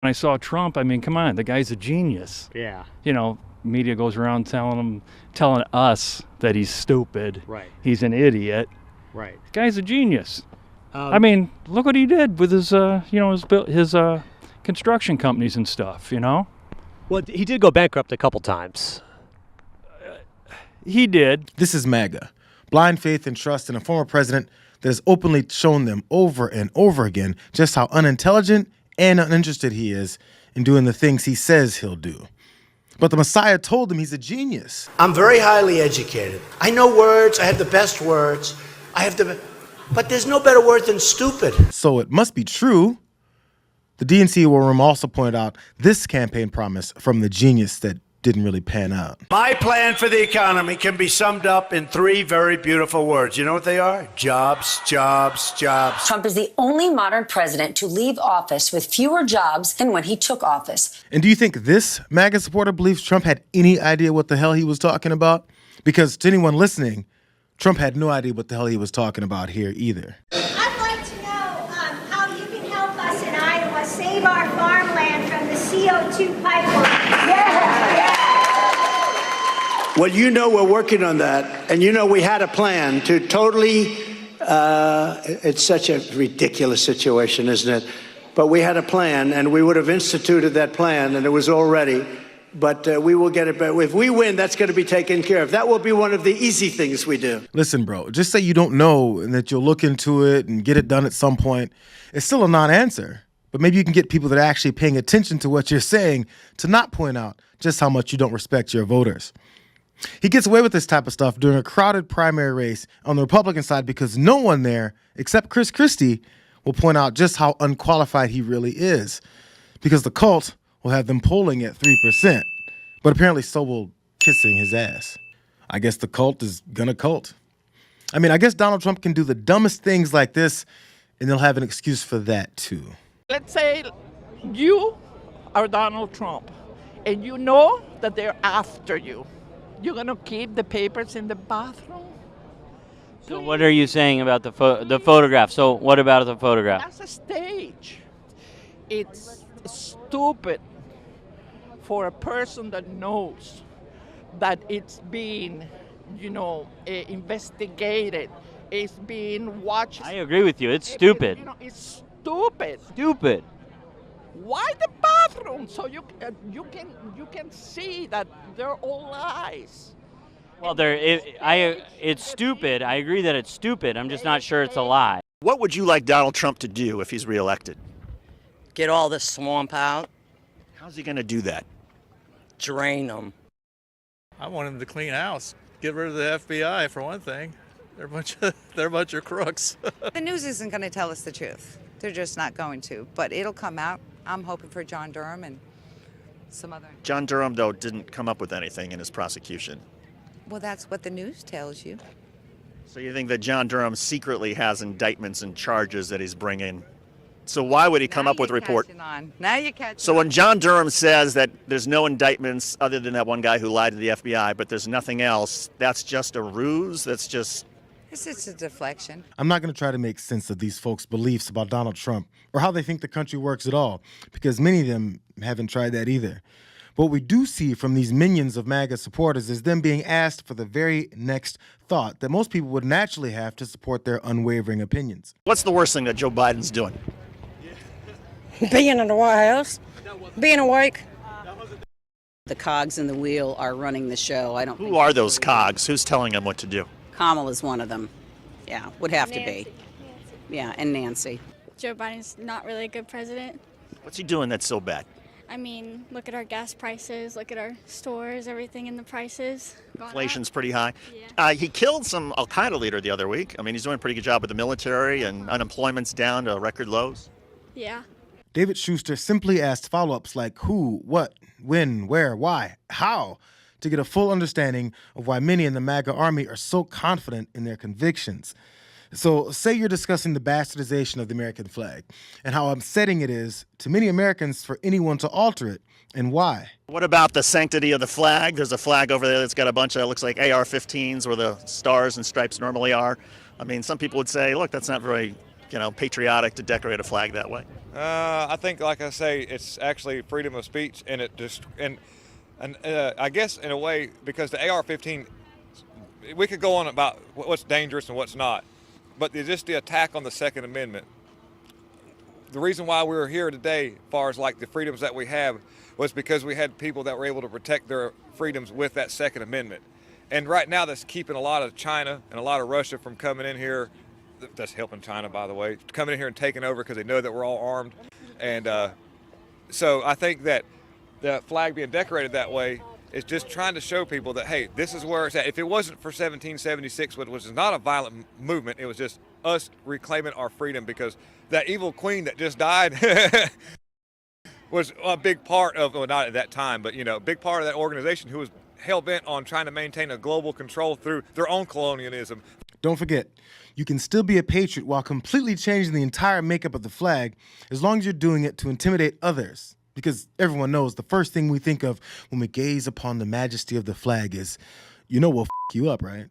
When I saw Trump, I mean, come on, the guy's a genius. Yeah. You know, media goes around telling us that he's stupid. Right. He's an idiot. Right. The guy's a genius. I mean, look what he did with his, his construction companies and stuff, you know? Well, he did go bankrupt a couple times. He did. This is MAGA. Blind faith and trust in a former president that has openly shown them over and over again just how unintelligent and uninterested he is in doing the things he says he'll do. But the Messiah told them he's a genius. I'm very highly educated. I know words. I have the best words. But there's no better word than stupid. So it must be true. The DNC War Room also pointed out this campaign promise from the genius that didn't really pan out. My plan for the economy can be summed up in three very beautiful words. You know what they are? Jobs, jobs, jobs. Trump is the only modern president to leave office with fewer jobs than when he took office. And do you think this MAGA supporter believes Trump had any idea what the hell he was talking about? Because to anyone listening, Trump had no idea what the hell he was talking about here either. I'd like to know how you can help us in Iowa save our farmland from the CO2 pipeline. Yeah. Well, you know we're working on that. And you know we had a plan to totally, it's such a ridiculous situation, isn't it? But we had a plan, and we would have instituted that plan, and it was all ready. But we will get it back. If we win, that's going to be taken care of. That will be one of the easy things we do. Listen, bro, just say you don't know and that you'll look into it and get it done at some point. It's still a non-answer. But maybe you can get people that are actually paying attention to what you're saying to not point out just how much you don't respect your voters. He gets away with this type of stuff during a crowded primary race on the Republican side because no one there, except Chris Christie, will point out just how unqualified he really is. Because the cult will have them polling at 3%. But apparently so will kissing his ass. I guess the cult is gonna cult. I mean, I guess Donald Trump can do the dumbest things like this, and they'll have an excuse for that too. Let's say you are Donald Trump, and you know that they're after you. You're gonna keep the papers in the bathroom? So what are you saying about the photograph? So what about the photograph? That's a stage. It's stupid for a person that knows that it's being, investigated, it's being watched. I agree with you. It's stupid. It's stupid. Stupid. Why the bathroom? So you can see that they're all lies. Well, it's stupid. I agree that it's stupid. I'm just not sure it's a lie. What would you like Donald Trump to do if he's reelected? Get all the swamp out. How's he going to do that? Drain them. I want him to clean house. Get rid of the FBI for one thing. They're a bunch of crooks. The news isn't going to tell us the truth. They're just not going to. But it'll come out. I'm hoping for John Durham and some other. John Durham, though, didn't come up with anything in his prosecution. Well, that's what the news tells you. So you think that John Durham secretly has indictments and charges that he's bringing? So why would he come up with a report? Now you catch So when John Durham says that there's no indictments other than that one guy who lied to the FBI, but there's nothing else, that's just a ruse? That's just... It's just a deflection. I'm not going to try to make sense of these folks' beliefs about Donald Trump or how they think the country works at all, because many of them haven't tried that either. What we do see from these minions of MAGA supporters is them being asked for the very next thought that most people would naturally have to support their unwavering opinions. What's the worst thing that Joe Biden's doing? Being in the White House, being awake. The cogs in the wheel are running the show. Who are those cogs? Who's telling them what to do? Kamala's one of them. Yeah, would have to be. Nancy. Yeah, and Nancy. Joe Biden's not really a good president. What's he doing that's so bad? I mean, look at our gas prices, look at our stores, everything in the prices. Inflation's pretty high. He killed some Al-Qaeda leader the other week. I mean, he's doing a pretty good job with the military, and unemployment's down to record lows. Yeah. David Schuster simply asked follow-ups like who, what, when, where, why, how, to get a full understanding of why many in the MAGA army are so confident in their convictions. So say you're discussing the bastardization of the American flag and how upsetting it is to many Americans for anyone to alter it, and why. What about the sanctity of the flag? There's a flag over there that's got a bunch of, looks like AR-15s where the stars and stripes normally are. I mean, some people would say, look, that's not very patriotic to decorate a flag that way? I think, like I say, it's actually freedom of speech, and it just I guess in a way, because the AR-15, we could go on about what's dangerous and what's not, but just the attack on the Second Amendment. The reason why we were here today, as far as like the freedoms that we have, was because we had people that were able to protect their freedoms with that Second Amendment. And right now that's keeping a lot of China and a lot of Russia from coming in here. That's helping China, by the way, coming in here and taking over because they know that we're all armed. And so I think that the flag being decorated that way is just trying to show people that, hey, this is where it's at. If it wasn't for 1776, which was not a violent movement, it was just us reclaiming our freedom, because that evil queen that just died was a big part of, well, not at that time, but, a big part of that organization who was hell-bent on trying to maintain a global control through their own colonialism. Don't forget, you can still be a patriot while completely changing the entire makeup of the flag, as long as you're doing it to intimidate others. Because everyone knows the first thing we think of when we gaze upon the majesty of the flag is, we'll f*** you up, right?